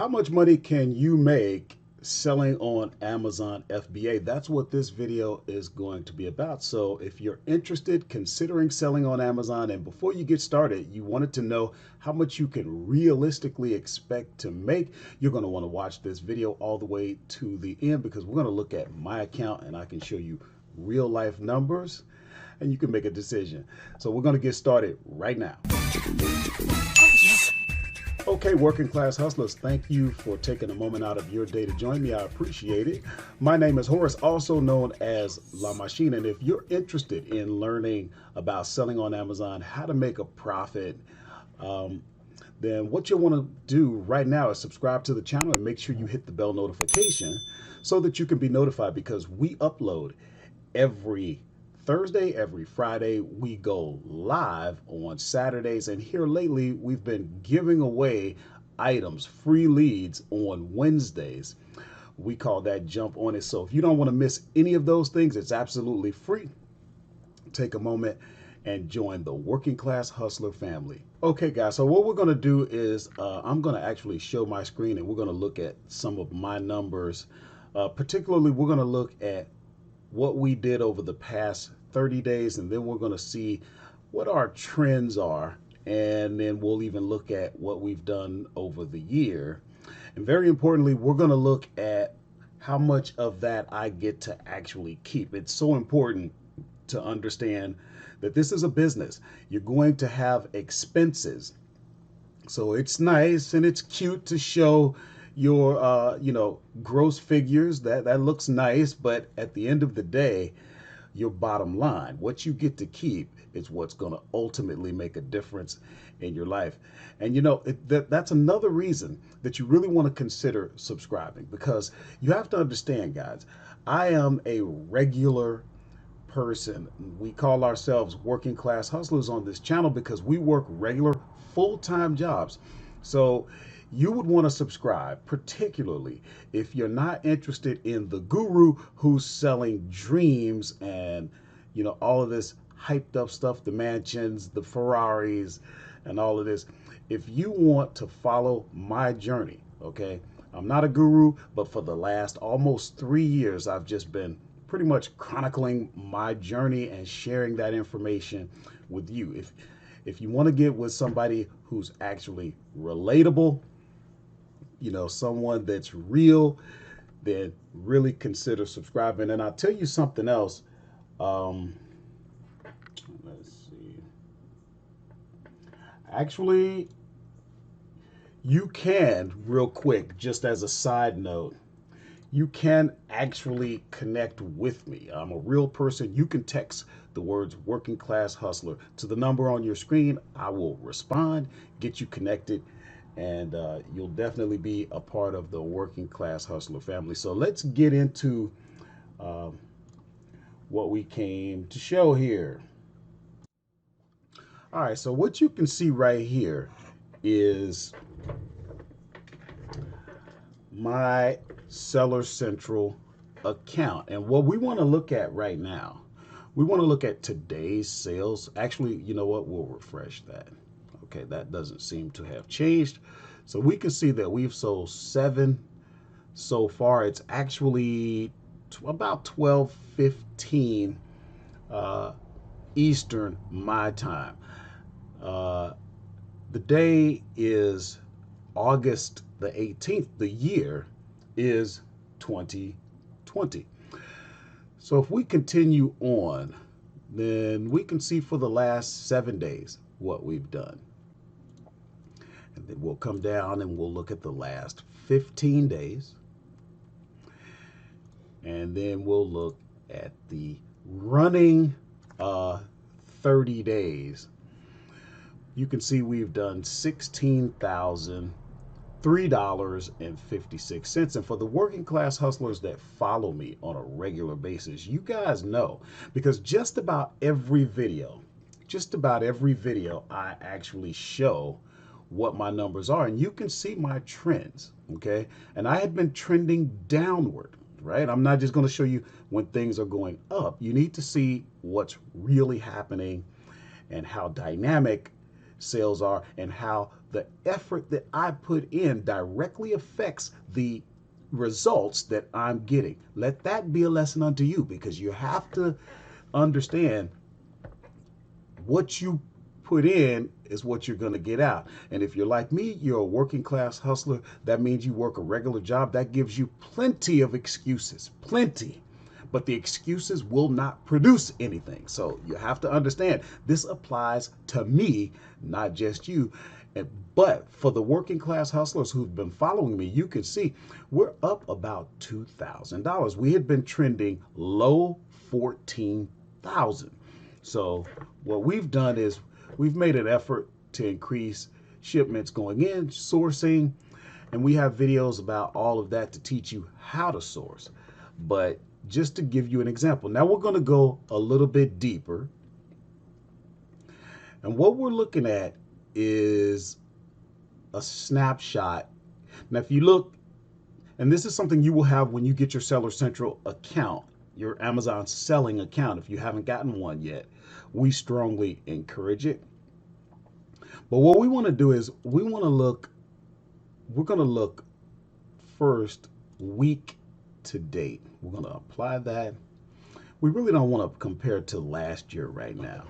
How much money can you make selling on Amazon FBA? That's what this video is going to be about. So if you're interested, considering selling on Amazon, and before you get started, you wanted to know how much you can realistically expect to make, you're going to want to watch this video all the way to the end, because we're going to look at my account and I can show you real life numbers and you can make a decision. So we're going to get started right now. Okay, working class hustlers, thank you for taking a moment out of your day to join me. I appreciate it. My name is Horace, also known as La Machine. And if you're interested in learning about selling on Amazon, how to make a profit, then what you'll want to do right now is subscribe to the channel and make sure you hit the bell notification so that you can be notified, because we upload every Thursday, every Friday. We go live on Saturdays, and here lately we've been giving away items, free leads on Wednesdays. We call that Jump On It. So if you don't want to miss any of those things, it's absolutely free. Take a moment and join the Working Class Hustler family. Okay guys, so what we're going to do is I'm going to actually show my screen and we're going to look at some of my numbers. Particularly, we're going to look at what we did over the past 30 days, and then we're going to see what our trends are, and then we'll even look at what we've done over the year. And very importantly, we're going to look at how much of that I get to actually keep. It's so important to understand that this is a business. You're going to have expenses. So it's nice and it's cute to show your gross figures. That looks nice, but at the end of the day, your bottom line, what you get to keep, is what's going to ultimately make a difference in your life. And that's another reason that you really want to consider subscribing, because you have to understand, guys, I am a regular person. We call ourselves working class hustlers on this channel because we work regular full-time jobs. So you would want to subscribe, particularly if you're not interested in the guru who's selling dreams and all of this hyped up stuff, the mansions, the Ferraris, and all of this. If you want to follow my journey, okay, I'm not a guru, but for the last almost 3 years, I've just been pretty much chronicling my journey and sharing that information with you. If you want to get with somebody who's actually relatable, someone that's real, then really consider subscribing. And I'll tell you something else. Let's see. Actually, you can, real quick, just as a side note, you can actually connect with me. I'm a real person. You can text the words working class hustler to the number on your screen. I will respond, get you connected, and you'll definitely be a part of the working class hustler family. So let's get into what we came to show here. All right, so what you can see right here is my Seller Central account. And what we want to look at right now, we want to look at today's sales. Actually, you know what? We'll refresh that. Okay, that doesn't seem to have changed. So we can see that we've sold 7 so far. It's actually about 12:15 Eastern my time. The day is August the 18th. The year is 2020. So if we continue on, then we can see for the last 7 days what we've done. And then we'll come down and we'll look at the last 15 days. And then we'll look at the running 30 days. You can see we've done $16,003.56. And for the working class hustlers that follow me on a regular basis, you guys know, because just about every video, I actually show what my numbers are, and you can see my trends, okay? And I had been trending downward, right? I'm not just going to show you when things are going up. You need to see what's really happening and how dynamic sales are and how the effort that I put in directly affects the results that I'm getting. Let that be a lesson unto you, because you have to understand what you put in is what you're going to get out. And if you're like me, you're a working class hustler. That means you work a regular job. That gives you plenty of excuses, plenty. But the excuses will not produce anything. So you have to understand this applies to me, not just you. But for the working class hustlers who've been following me, you can see we're up about $2,000. We had been trending low 14,000. So what we've done is we've made an effort to increase shipments going in, sourcing, and we have videos about all of that to teach you how to source. But just to give you an example, now we're going to go a little bit deeper. And what we're looking at is a snapshot. Now, if you look, and this is something you will have when you get your Seller Central account, your Amazon selling account, if you haven't gotten one yet, we strongly encourage it. But what we want to do is we're going to look first week to date. We're going to apply that. We really don't want to compare to last year right now.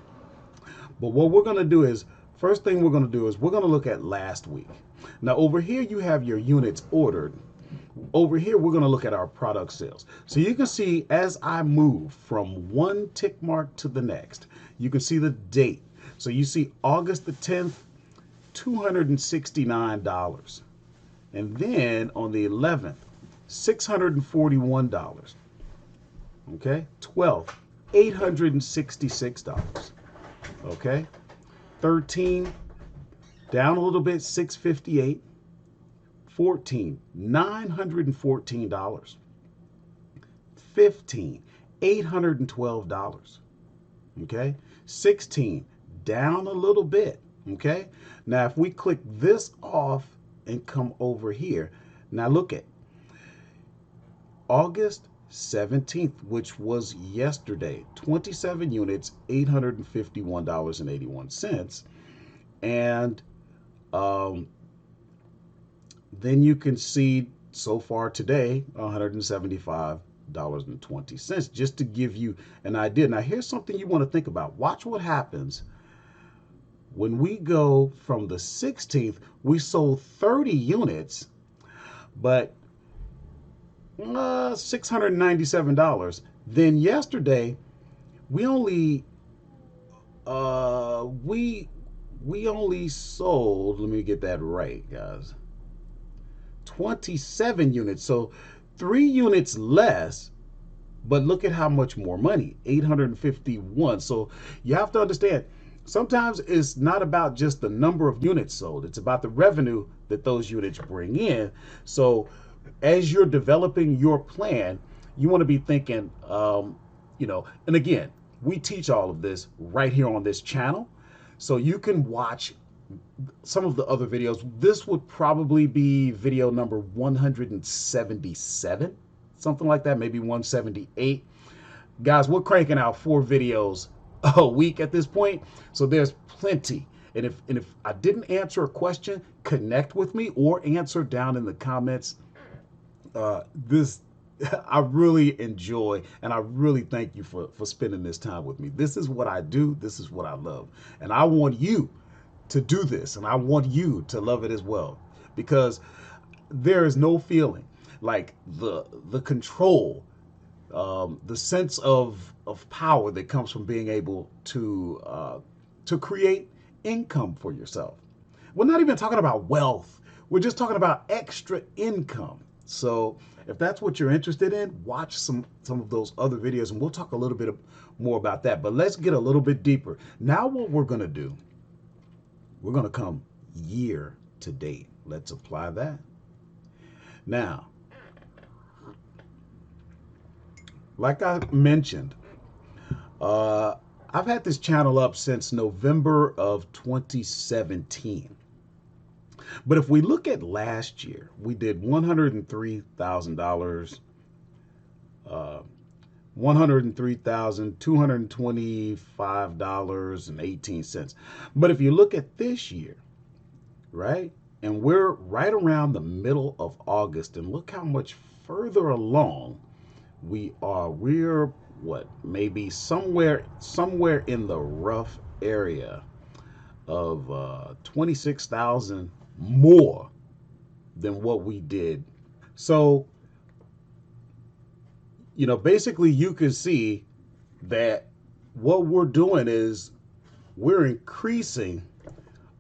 But what we're going to do is, first thing we're going to do is we're going to look at last week. Now over here you have your units ordered. Over here we're going to look at our product sales. So you can see as I move from one tick mark to the next, you can see the date. So you see August the 10th, $269. And then on the 11th, $641. Okay, 12th, $866. Okay, 13, down a little bit, $658. 14, $914. 15, $812. Okay, 16, down a little bit. Okay, now if we click this off and come over here, now look at August 17th, which was yesterday, 27 units, $851.81. And then you can see so far today, $175.20, just to give you an idea. Now, here's something you want to think about. Watch what happens when we go from the 16th. We sold 30 units, but $697. Then yesterday, we only sold, let me get that right, guys, 27 units. So 3 units less, but look at how much more money, 851. So you have to understand, sometimes it's not about just the number of units sold. It's about the revenue that those units bring in. So as you're developing your plan, you want to be thinking, and again, we teach all of this right here on this channel. So you can watch some of the other videos. This would probably be video number 177, something like that, maybe 178. Guys, we're cranking out 4 videos a week at this point, so there's plenty. And if I didn't answer a question, connect with me or answer down in the comments. I really enjoy, and I really thank you for spending this time with me. This is what I do. This is what I love. And I want you to do this, and I want you to love it as well, because there is no feeling like the control, the sense of power that comes from being able to create income for yourself. We're not even talking about wealth. We're just talking about extra income. So if that's what you're interested in, watch some of those other videos, and we'll talk a little bit more about that. But let's get a little bit deeper. Now what we're going to do, we're going to come year to date. Let's apply that. Now, like I mentioned, I've had this channel up since November of 2017. But if we look at last year, we did $103,000, $103,225.18. But if you look at this year, right? And we're right around the middle of August, and look how much further along we are. We're what, maybe somewhere in the rough area of 26,000 more than what we did. So, basically you can see that what we're doing is we're increasing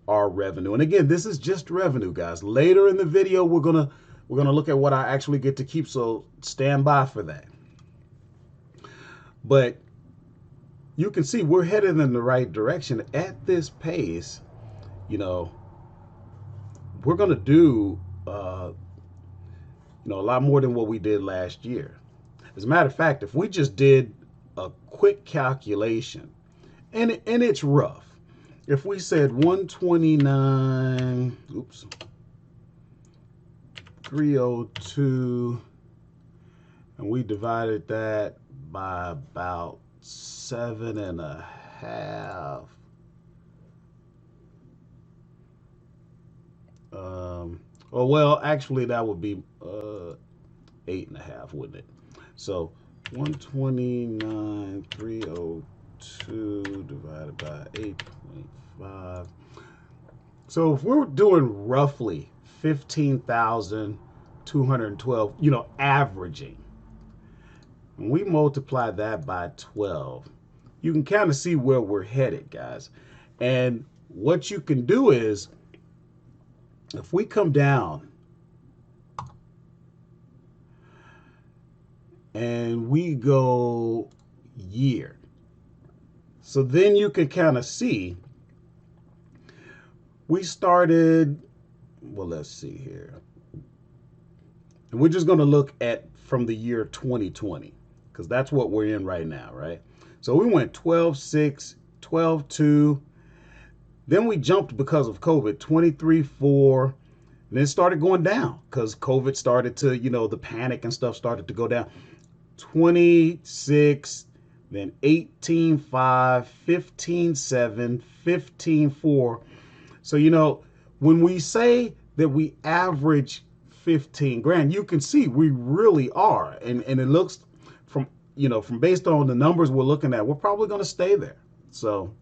our revenue. And again, this is just revenue, guys. Later in the video, we're gonna look at what I actually get to keep. So stand by for that. But you can see we're headed in the right direction at this pace. You know, we're gonna do a lot more than what we did last year. As a matter of fact, if we just did a quick calculation, and it's rough. If we said 129, 302, and we divided that by about 7.5. Actually, that would be 8.5, wouldn't it? So 129, 302 divided by 8.5. So if we're doing roughly 15,212, averaging, and we multiply that by 12, you can kind of see where we're headed, guys. And what you can do is, if we come down and we go year, so then you can kind of see we started, well, let's see here. And we're just going to look at from the year 2020, because that's what we're in right now, right? So we went 12.6, 12.2. Then we jumped because of COVID, 23.4. And then it started going down because COVID started to, the panic and stuff started to go down. 26, then 18.5, 15.7, 15.4. So, when we say that we average 15 grand, you can see we really are. And it looks from based on the numbers we're looking at, we're probably going to stay there. So,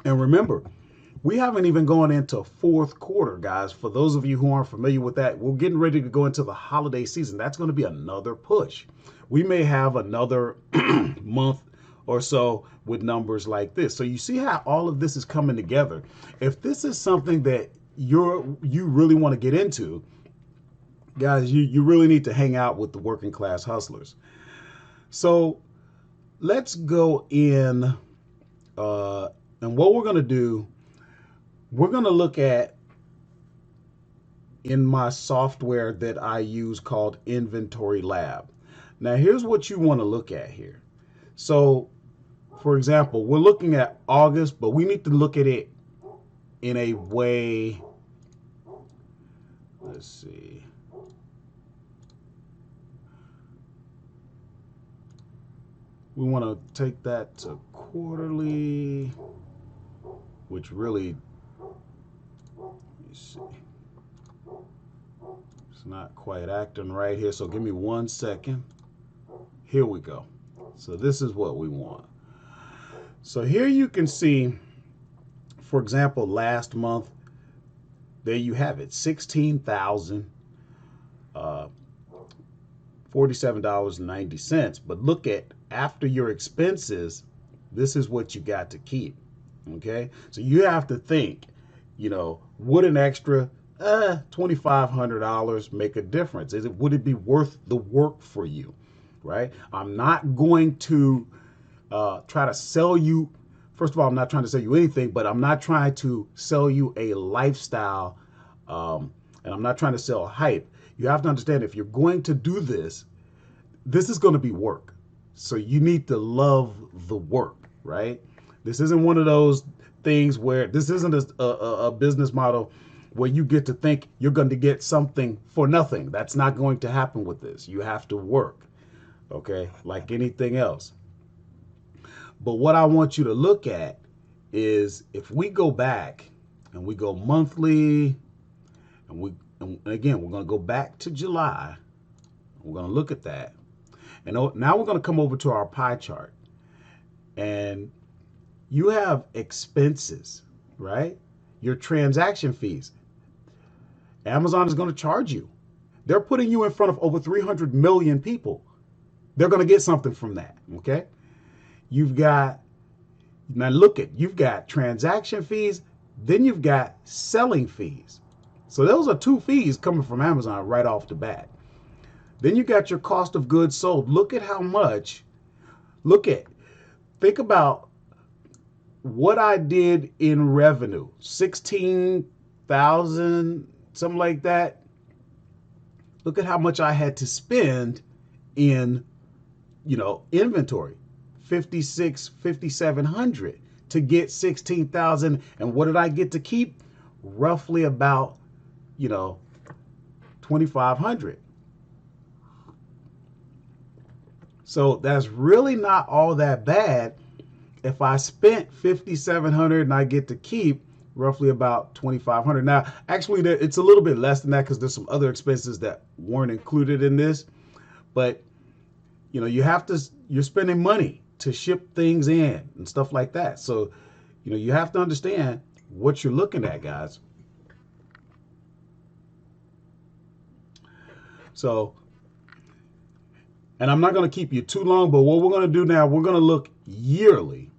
and remember, we haven't even gone into fourth quarter, guys. For those of you who aren't familiar with that, we're getting ready to go into the holiday season. That's going to be another push. We may have another month or so with numbers like this. So you see how all of this is coming together. If this is something that you really want to get into, guys, you really need to hang out with the working class hustlers. So let's go in, and what we're going to do, we're going to look at, in my software that I use called Inventory Lab. Now, here's what you want to look at here. So, for example, we're looking at August, but we need to look at it in a way. Let's see. We want to take that to quarterly, which really, let me see. It's not quite acting right here, so give me 1 second. Here we go. So this is what we want. So here you can see, for example, last month, there you have it, $16,047.90. But look at, after your expenses, this is what you got to keep. Okay, so you have to think, would an extra $2,500 make a difference? Would it be worth the work for you? Right? I'm not going to try to sell you. First of all, I'm not trying to sell you anything, but I'm not trying to sell you a lifestyle, and I'm not trying to sell hype. You have to understand, if you're going to do this, this is going to be work. So you need to love the work, right? This isn't one of those things where, this isn't a business model where you get to think you're going to get something for nothing. That's not going to happen with this. You have to work, okay, like anything else. But what I want you to look at is if we go back and we go monthly, and again, we're going to go back to July. We're going to look at that. And now we're going to come over to our pie chart. And you have expenses, right? Your transaction fees. Amazon is going to charge you. They're putting you in front of over 300 million people. They're going to get something from that, okay? You've got transaction fees, then you've got selling fees. So those are two fees coming from Amazon right off the bat. Then you got your cost of goods sold. Look at how much, think about what I did in revenue, 16,000, something like that. Look at how much I had to spend in, inventory, 5,700 to get 16,000. And what did I get to keep? Roughly about, 2,500. So that's really not all that bad. If I spent 5,700 and I get to keep roughly about 2,500. Now, actually, it's a little bit less than that because there's some other expenses that weren't included in this. But you're spending money to ship things in and stuff like that. So, you have to understand what you're looking at, guys. So, and I'm not going to keep you too long, but what we're going to do now, we're going to look yearly.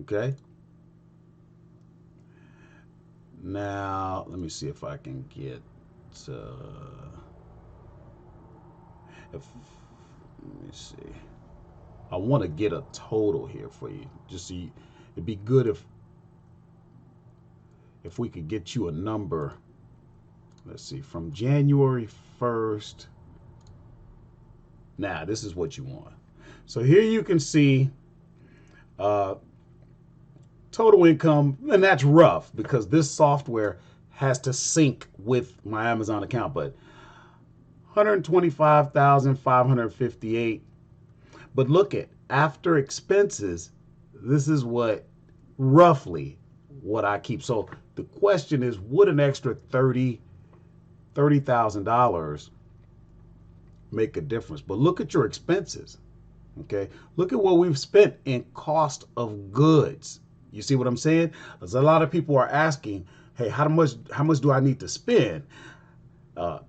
Okay. Now, let me see if I can get, let me see. I want to get a total here for you. Just see, it'd be good if we could get you a number. Let's see, from January 1st. Now, this is what you want. So here you can see total income, and that's rough because this software has to sync with my Amazon account, but 125,558. But look at, after expenses, this is roughly what I keep. So the question is, would an extra $30,000 make a difference? But look at your expenses. Okay, look at what we've spent in cost of goods. You see what I'm saying? There's a lot of people are asking, hey, how much do I need to spend?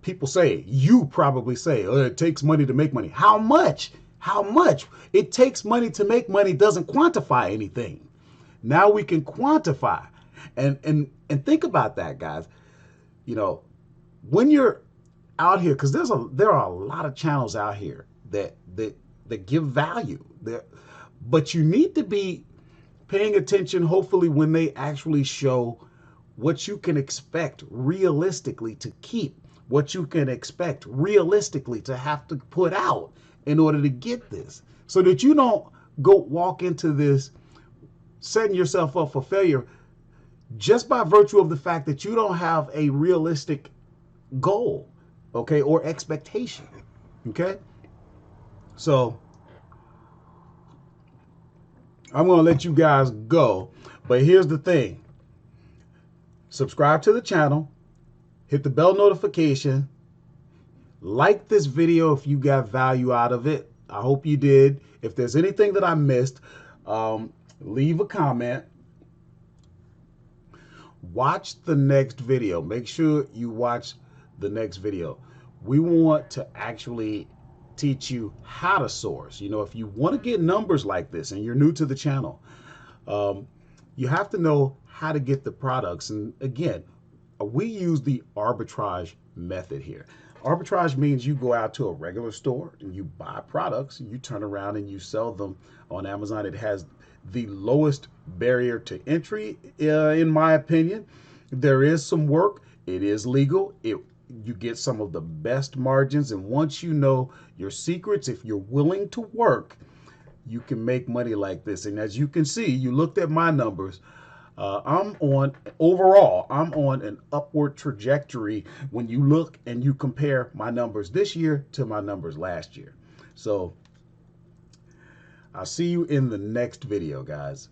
People say, you probably say, oh, it takes money to make money. How much? How much? It takes money to make money doesn't quantify anything. Now we can quantify. And think about that, guys. When you're out here, because there are a lot of channels out here that give value there, but you need to be paying attention, hopefully, when they actually show what you can expect realistically to keep, what you can expect realistically to have to put out in order to get this, so that you don't go walk into this setting yourself up for failure just by virtue of the fact that you don't have a realistic goal, okay, or expectation, okay? So I'm going to let you guys go, but here's the thing. Subscribe to the channel, hit the bell notification, like this video if you got value out of it. I hope you did. If there's anything that I missed, leave a comment. Watch the next video. Make sure you watch the next video. We want to actually teach you how to source. If you want to get numbers like this and you're new to the channel, you have to know how to get the products. And again, we use the arbitrage method here. Arbitrage means you go out to a regular store and you buy products, and you turn around and you sell them on Amazon. It has the lowest barrier to entry, in my opinion. There is some work. It is legal. You get some of the best margins, and once you know your secrets, if you're willing to work, you can make money like this. And as you can see, you looked at my numbers. I'm on an upward trajectory when you look and you compare my numbers this year to my numbers last year. So I'll see you in the next video, guys.